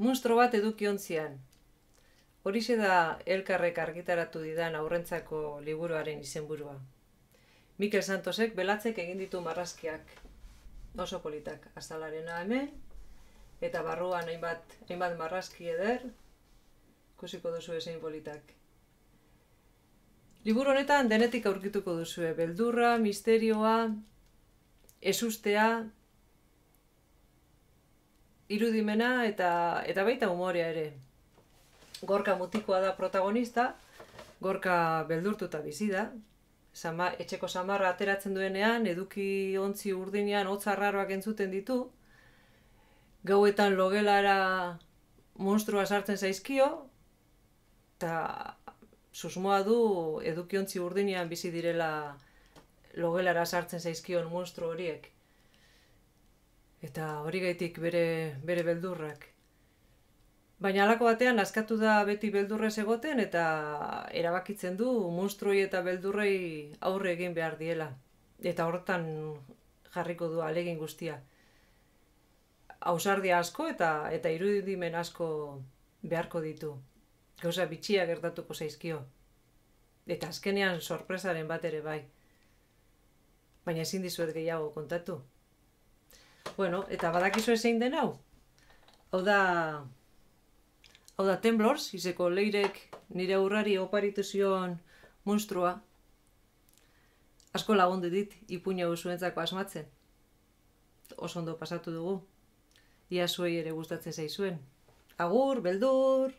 Munstro bat edukiontzian. Horixe da Elkarrek argitaratu didan aurrentzako liburuaren izenburua. Mikel Santosek belatzek egin ditu marrazkiak. Oso politak. Azalarena hemen, eta barruan hainbat marrazki eder, ikusiko duzu zein politak. Liburu honetan denetik aurkituko duzue. Beldurra, misterioa, ezustea, irudimena eta baita umorea ere. Gorka mutikoa da protagonista, Gorka beldurtuta bizi da. Etxeko samarra ateratzen duenean, eduki ontzi urdinean hotz arraroak entzuten ditu. Gauetan logelara monstrua sartzen zaizkio, eta susmoa du eduki ontzi urdinean bizi direla logelara sartzen zaizkion monstru horiek. Eta hori gaitik bere beldurrak. Baina halako batean askatu da beti beldurrez egoten eta erabakitzen du monstruoi eta beldurrei aurre egin behar diela. Eta horretan jarriko du ahalegin guztia. Ausardia asko eta irudimen asko beharko ditu. Gauza bitxia gertatuko zaizkio. Eta azkenean sorpresaren bat ere bai. Baina ezin dizuet gehiago kontatu. Bueno, eta badakizu zein den hau? Hau da Temblors, izeko Leirek nire aurrari oparitu zion monstrua. Asko lagundu dit, ipuina zuentzako asmatzen. Oso ondo pasatu dugu. Ia zuei ere gustatzen zaizuen. Agur, beldur!